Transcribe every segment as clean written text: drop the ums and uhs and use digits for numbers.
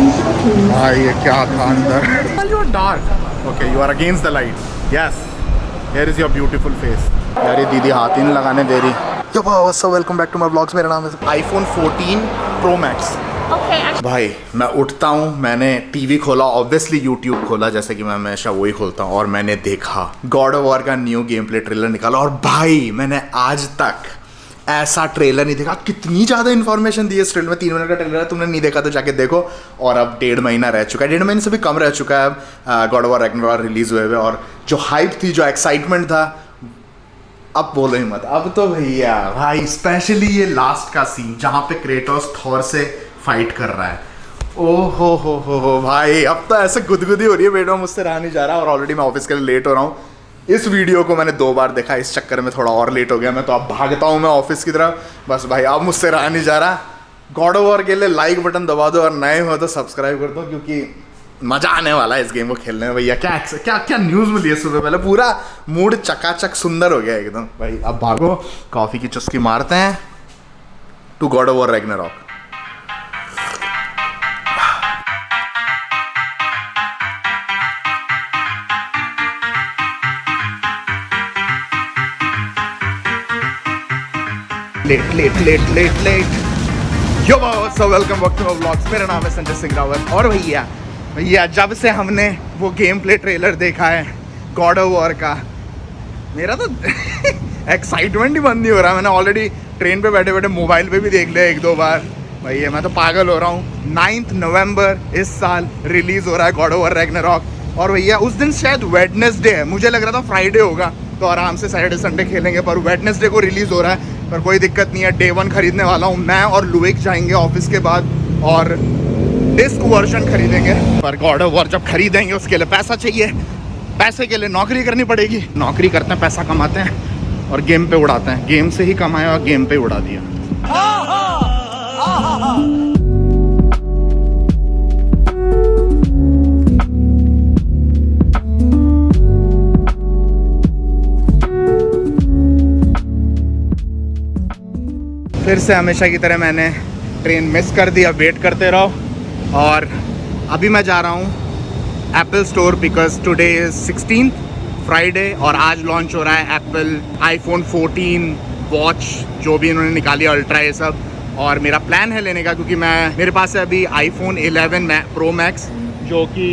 भाई ये क्या था अंदर? You are dark. Okay, you are against the light. Yes. Here is your beautiful face. यार ये दीदी हाथ ही नहीं लगाने दे रही। Yo, what's up? Welcome back to my vlogs. मेरा नाम है iPhone 14 Pro Max. भाई मैं उठता हूँ, मैंने टीवी खोला, ऑब्वियसली यूट्यूब खोला जैसे कि मैं हमेशा वही खोलता हूँ, और मैंने देखा गॉड ऑफ वॉर का न्यू गेम प्ले ट्रेलर निकाला। और भाई मैंने आज तक ऐसा ट्रेलर नहीं देखा। कितनी ज़्यादा इन्फॉर्मेशन दी है इस ट्रेलर में। 3 मिनट का ट्रेलर है, तुमने नहीं देखा तो जाके देखो। और अब 1.5 महीना रह चुका है, 1.5 महीने से भी कम रह चुका है अब God of war Ragnarok release हुए हुए। और जो हाइप थी, जो एक्साइटमेंट था, अब बोलो ही मत। अब तो भैया भाई स्पेशली ये लास्ट का सीन जहाँ पे क्रेटोस थॉर से फाइट कर रहा है, ओ हो भाई, अब तो ऐसे गुदगुदी हो रही है बेटा, मुझसे रहा नहीं जा रहा। और ऑलरेडी मैं ऑफिस के लिए लेट हो रहा हूँ। इस वीडियो को मैंने 2 बार देखा, इस चक्कर में थोड़ा और लेट हो गया मैं, तो अब भागता हूँ मैं ऑफिस की तरफ। बस भाई अब मुझसे रहा नहीं जा रहा। गॉड ऑफ वॉर के लिए लाइक बटन दबा दो, और नए हो तो सब्सक्राइब कर दो, क्योंकि मजा आने वाला है इस गेम को खेलने में। भैया क्या क्या क्या न्यूज़ मिली है सुबह, पहले पूरा मूड चकाचक सुंदर हो गया एकदम। भाई अब भागो, कॉफ़ी की चुस्की मारते हैं to god of war Ragnarok. Let yo so welcome back to my vlogs. मेरा नाम है संजय सिंह रावत। और भैया जब से हमने वो गेम प्ले ट्रेलर देखा है गॉड ऑफ वॉर का, मेरा तो एक्साइटमेंट ही बंद नहीं हो रहा। मैंने ऑलरेडी ट्रेन पे बैठे बैठे मोबाइल पे भी देख लिया 1-2 बार। भैया मैं तो पागल हो रहा हूँ। 9 नवंबर इस साल रिलीज़ हो रहा है गॉड ऑफ वॉर रैग्नारॉक। और भैया उस दिन शायद वेडनेसडे है, मुझे लग रहा था फ्राइडे होगा तो आराम से सैटरडे संडे खेलेंगे, पर वेडनेसडे को रिलीज़ हो रहा है। पर कोई दिक्कत नहीं है, डे 1 खरीदने वाला हूँ मैं और लुइक जाएंगे ऑफिस के बाद और डिस्क वर्जन खरीदेंगे। पर गॉड ऑफ वॉर जब खरीदेंगे उसके लिए पैसा चाहिए, पैसे के लिए नौकरी करनी पड़ेगी। नौकरी करते हैं, पैसा कमाते हैं और गेम पे उड़ाते हैं। गेम से ही कमाया और गेम पे उड़ा दिया। फिर से हमेशा की तरह मैंने ट्रेन मिस कर दी। अब वेट करते रहो। और अभी मैं जा रहा हूँ Apple store, because today is 16th Friday, और आज लॉन्च हो रहा है एप्पल iPhone 14 वॉच, जो भी इन्होंने निकाली अल्ट्रा, ये सब। और मेरा प्लान है लेने का, क्योंकि मेरे पास है अभी iPhone 11 Pro Max, जो कि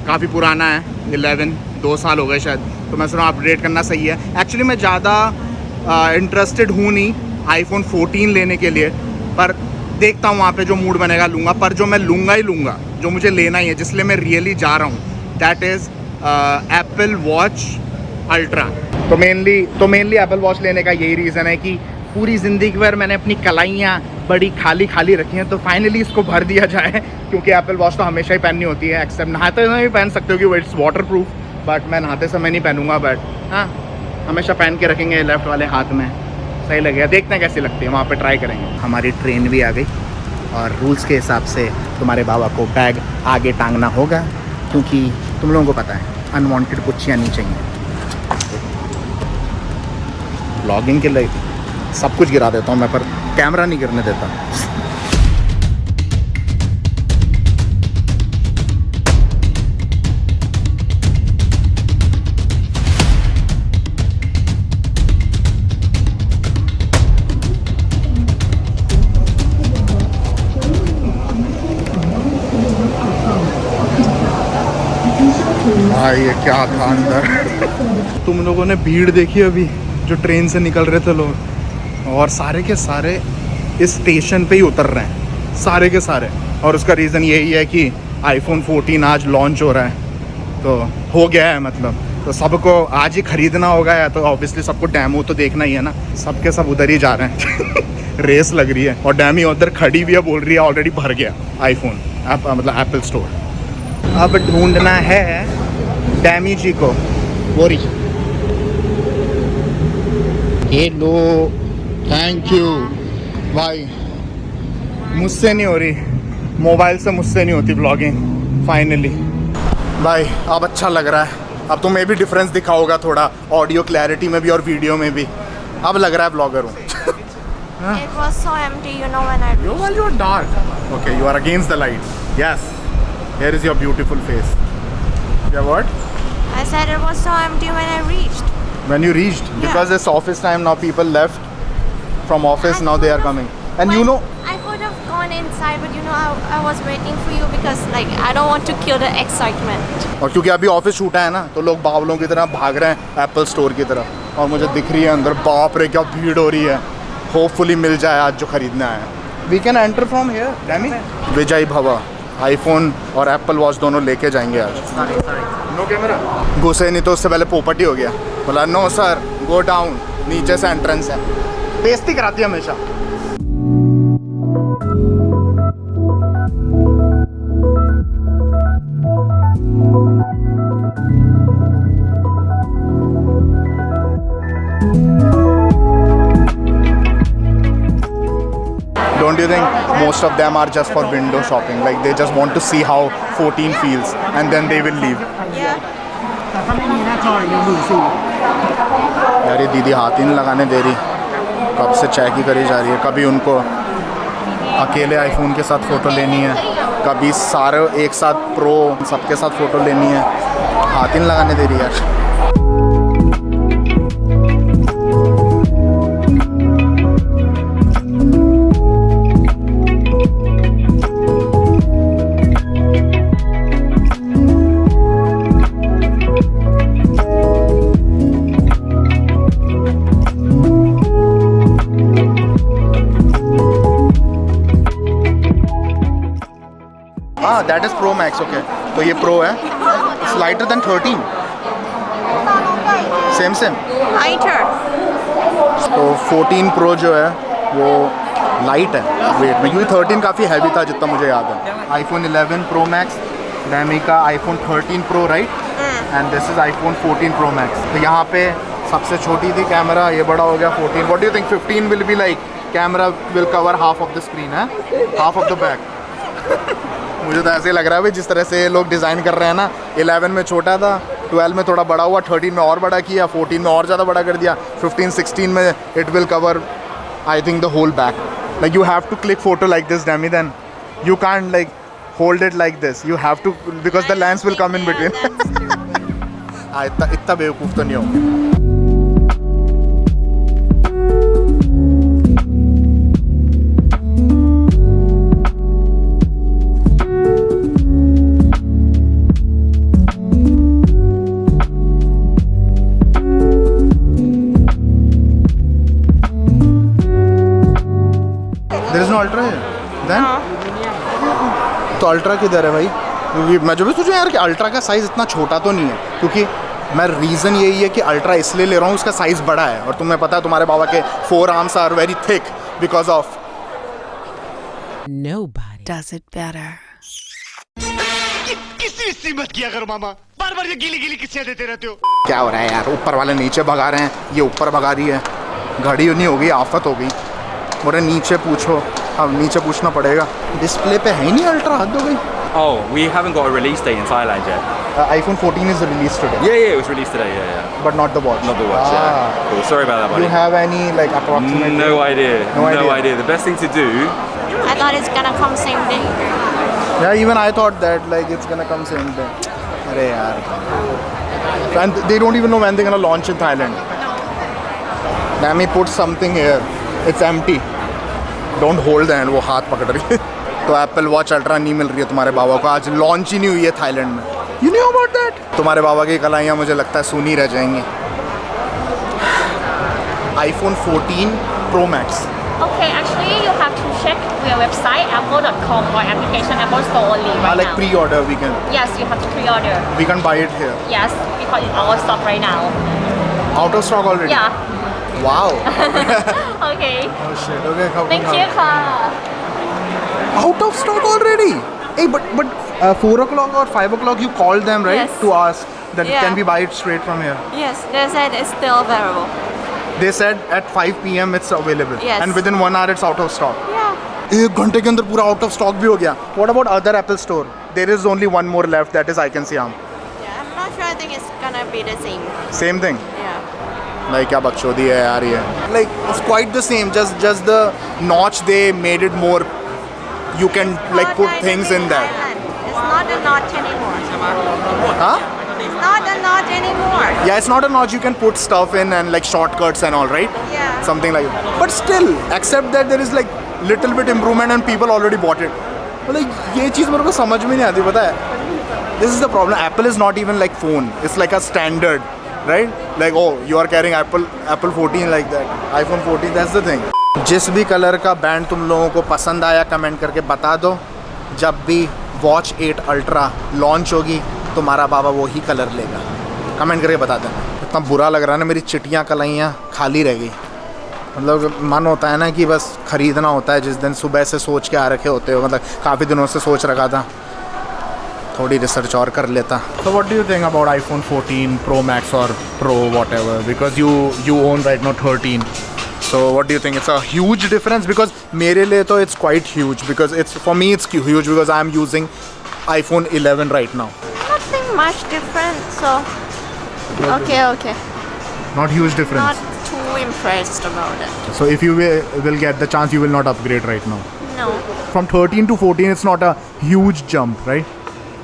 काफ़ी पुराना है। 11 2 साल हो गए शायद, तो मैं सुना अपडेट करना सही है। एक्चुअली मैं ज़्यादा इंटरेस्टेड हूँ नहीं iPhone 14 लेने के लिए, पर देखता हूँ वहाँ पे जो मूड बनेगा लूँगा। पर जो मैं लूँगा ही लूँगा, जो मुझे लेना ही है, जिसलिए मैं रियली जा रहा हूँ, that is Apple watch ultra. तो मेनली एप्पल वॉच लेने का यही रीज़न है कि पूरी ज़िंदगी भर मैंने अपनी कलाइयाँ बड़ी खाली रखी हैं, तो फाइनली इसको भर दिया जाए। क्योंकि एप्पल वॉच तो हमेशा ही पहननी होती है, एक्सेप्ट नहाते समय भी पहन सकते हो कि इट्स वाटर प्रूफ, बट मैं नहाते समय नहीं पहनूंगा। बट हाँ, हमेशा पहन के रखेंगे लेफ्ट वाले हाथ में, सही लगेगा। देखते हैं कैसी लगती है, वहाँ पे ट्राई करेंगे। हमारी ट्रेन भी आ गई, और रूल्स के हिसाब से तुम्हारे बाबा को बैग आगे टांगना होगा, क्योंकि तुम लोगों को पता है अनवांटेड पुच्छियाँ नहीं चाहिए। ब्लॉगिंग के लिए सब कुछ गिरा देता हूँ मैं, पर कैमरा नहीं गिरने देता। भाई ये क्या था अंदर? तुम लोगों ने भीड़ देखी अभी, जो ट्रेन से निकल रहे थे लोग, और सारे के सारे इस स्टेशन पे ही उतर रहे हैं, सारे के सारे। और उसका रीज़न यही है कि iPhone 14 आज लॉन्च हो रहा है, तो हो गया है मतलब, तो सबको आज ही ख़रीदना होगा। या तो ऑब्वियसली सबको डेमो तो देखना ही है ना, सबके सब उधर ही जा रहे हैं। रेस लग रही है, और डैमी उधर खड़ी भी है, बोल रही है ऑलरेडी भर गया iPhone मतलब एप्पल स्टोर। अब ढूंढना है डैमी जी को। बोरी हेलो, थैंक यू भाई। मुझसे नहीं हो रही, मोबाइल से मुझसे नहीं होती ब्लॉगिंग फाइनली। भाई अब अच्छा लग रहा है। अब तो मैं भी डिफरेंस दिखा होगा थोड़ा, ऑडियो क्लैरिटी में भी और वीडियो में भी। अब लग रहा है ब्लॉगर हूँ। It was so empty, you know, when I reached. Well, you're dark. Okay, you are against the light. Yes. Here is your beautiful face. Yeah, what? I said it was so empty when I reached. When you reached, Yeah. because it's office time now, people left from office, I now they are could've coming. And you went- know, I could have gone inside, but you know, I was waiting for you because, like, I don't want to kill the excitement. और क्योंकि अभी office छूटा है ना, तो लोग बावलों की तरह भाग रहे हैं एप्पल स्टोर की तरह, और मुझे दिख रही है अंदर, बाप रे क्या भीड़ हो रही है. होपफुली मिल जाए आज जो खरीदना है. We can enter from here, डैमी. विजय भवा आईफोन और एप्पल वॉच दोनों लेके जाएंगे आज. No camera. घुसे नहीं तो उससे पहले पोपट ही हो गया. बोला नो सर, गो डाउन, नीचे से एंट्रेंस है. बेइज्जती कराती है हमेशा. Don't you think most of them are just for window shopping? Like they just want to see how 14 feels and then they will leave. Yeah. यार ये दीदी हाथ ही नहीं लगाने दे रही. कब से चेक ही करी जा रही है. कभी उनको अकेले आईफोन के साथ फ़ोटो लेनी है, कभी सारे एक साथ प्रो सबके साथ फ़ोटो लेनी है. हाथ ही नहीं लगाने दे रही यार. हाँ, that is pro max. Okay, तो ये प्रो है. It's lighter than 13. Same. Lighter. तो 14 प्रो जो है वो लाइट है वेट में, क्योंकि 13 काफ़ी हैवी था जितना मुझे याद है. आईफोन 11 प्रो मैक्स, डैमी का iPhone 13 pro, right. And this is iPhone 14 pro max. तो यहाँ पे सबसे छोटी थी कैमरा, ये बड़ा हो गया 14. What do you think 15 will be like? Camera will cover half of the screen है, हाफ ऑफ द बैक. मुझे तो ऐसे लग रहा है भाई, जिस तरह से लोग डिज़ाइन कर रहे हैं ना. 11 में छोटा था, 12 में थोड़ा बड़ा हुआ, 13 में और बड़ा किया, 14 में और ज़्यादा बड़ा कर दिया, 15 16 में it will cover I think the whole back. Like you have to click photo like this dummy, then you can't like hold it like this. You have to, because the lens will come in between. इतना बेवकूफ़ तो नहीं होंगे. There is no ultra here. Then? तो ultra किधर है भाई? क्योंकि मैं जो भी सोचूं यार कि अल्ट्रा का साइज़ इतना छोटा तो नहीं है, क्योंकि मैं रीज़न यही है कि अल्ट्रा इसलिए ले रहा हूँ, उसका साइज़ बड़ा है. और तुम्हें पता है तुम्हारे बाबा के 4 arms are very thick because of. Nobody does it better. किसी मत किया करो मामा, बार बार ये गीली गीली किस्सें देते रहते हो. क्या हो रहा है यार? ऊपर वाले नीचे भगा रहे हैं, ये ऊपर भगा रही है. घड़ी नहीं हो गई, आफत हो गई. बोले नीचे पूछो. अब नीचे पूछना पड़ेगा. डिस्प्ले पे है ही नहीं अल्ट्रा, हद हो गई. Oh, we haven't got a release date in Thailand yet. iPhone 14 is released today. Yeah, it was released today. Yeah. But not the watch. Not the watch. Yeah. Cool. Sorry about that, buddy. You have any like approximate? No idea. No idea. The best thing to do. I thought it's gonna come same day. Yeah, even I thought that like it's gonna come same day. अरे यार. And they don't even know when they're gonna launch in Thailand. Let me put something here. It's empty. Don't hold the hand. वो हाथ पकड़ रही है. तो Apple watch ultra नहीं मिल रही है तुम्हारे बाबा को. आज लॉन्च ही नहीं हुई है थाईलैंड में. You knew about that? तुम्हारे बाबा की कलाइयाँ मुझे लगता है सुनी रह जाएंगी. iPhone 14 Pro Max. Okay, actually you have to check your website apple.com or application Apple Store only right Like now. pre-order we can. Yes, you have to pre-order. We can buy it here. Yes, because it's out of stock right now. Out of stock already? Yeah. Wow. Okay. Oh shit. Okay, Thank you, ka. Out of stock already. Hey, but 4 o'clock or 5 o'clock you called them, right? Yes. To ask that Yeah. can we buy it straight from here? Yes, they said it's still available. They said at 5 p.m. it's available. Yes. And within 1 hour it's out of stock. Yeah. 1 घंटे के अंदर पूरा out of stock भी हो गया. What about other Apple store? There is only one more left, that is I can see. Yeah, I'm not sure. I think it's gonna be the same. Same thing. Yeah. like क्या बकचोदी है यार ये. Like it's quite the same, just the notch they made it more. You can like put things in that. It's not a notch anymore. Huh? It's not a notch anymore. Yeah, it's not a notch. You can put stuff in and like shortcuts and all, right? Yeah. Something like that. But still, except that there is like little bit improvement and people already bought it. But like ये चीज़ मेरे को समझ में नहीं आती, पता है? This is the problem. Apple is not even like phone. It's like a standard, right? Like oh, you are carrying Apple 14 like that. iPhone 14. That's the thing. जिस भी कलर का बैंड तुम लोगों को पसंद आया कमेंट करके बता दो. जब भी वॉच 8 अल्ट्रा लॉन्च होगी तुम्हारा बाबा वो ही कलर लेगा. कमेंट करके बता देना. इतना बुरा लग रहा है ना, मेरी चिट्टियाँ कलाइयाँ खाली रह गई. मतलब मन होता है ना कि बस ख़रीदना होता है. जिस दिन सुबह से सोच के आ रखे होते हो, मतलब काफ़ी दिनों से सोच रखा था, थोड़ी रिसर्च और कर लेता. So what do you think about iPhone 14 Pro Max or Pro whatever? Because you own right now 13. So what do you think? It's a huge difference because मेरे लिए तो it's quite huge because it's for me it's huge because I'm using iPhone 11 right now. Nothing much different. So okay. Not huge difference. Not too impressed about it. So if you will get the chance, you will not upgrade right now. No. From 13 to 14, it's not a huge jump, right?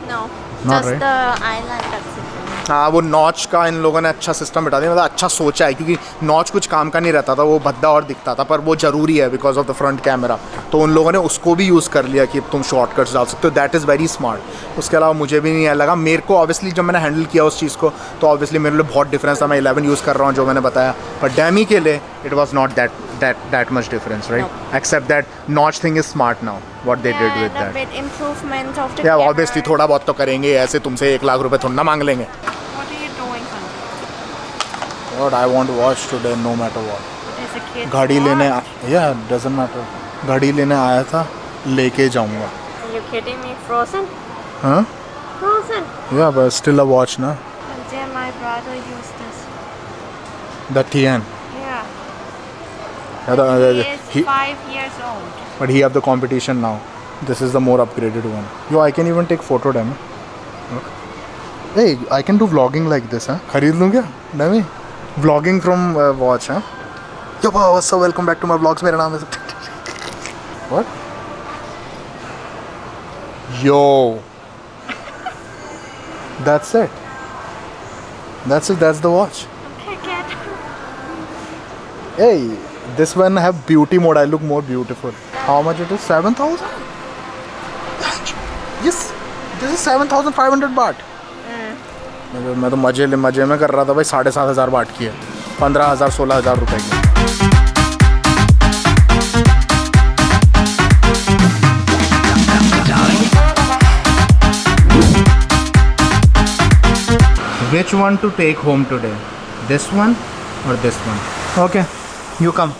No. Not Just right. the island that's it. हाँ, वो notch का इन लोगों ने अच्छा system बिठा दिया. मतलब अच्छा सोचा है क्योंकि नॉच कुछ काम का नहीं रहता था, वो भद्दा और दिखता था, पर वो ज़रूरी है because of the front camera. तो उन लोगों ने उसको भी यूज़ कर लिया कि तुम शॉर्टकट्स डाल सकते हो. That is very smart. उसके अलावा मुझे भी नहीं लगा. मेरे को ऑब्वियसली जब मैंने हैंडल किया उस चीज़ को तो ऑब्वियसली मेरे लिए बहुत डिफरेंस था. मैं 11 यूज़ कर रहा हूँ जो मैंने बताया, पर डैमी के लिए it was not that much difference, right? No. Except that notch thing is smart now. What they did with And a that. bit improvement of the Yeah, camera. obviously थोड़ा बहुत तो करेंगे. ऐसे तुमसे 1 लाख रुपए थोड़ा ना मांग लेंगे. What are you doing, honey? What I want to watch today, no matter what. As a kid. घड़ी लेने What? yeah, doesn't matter. घड़ी लेने आया था, लेके जाऊंगा. Are you kidding me? Frozen? Huh? Frozen. Yeah, but still a watch, na? And then my brother used this. The TN. Yeah. Yeah, He is he, 5 years old. but he have the competition now. This is the more upgraded one. Yo, I can even take photo demo. Look. Hey, I can do vlogging like this, huh? खरीद लूँ क्या? Demi? Vlogging from watch, huh? Yo, what's up? Welcome back to my vlogs. मेरा नाम है. What? Yo. That's it. That's it. That's the watch. Okay, kid. Hey, this one have beauty mode. I look more beautiful. How much it is? 7,000? Yes. This is 7,500 baht. मैं तो मजे में कर रहा था भाई. 7,500 बाट की है. 15,000 16,000 रुपए की. Which one to take home today? This one or this one? Okay, you come.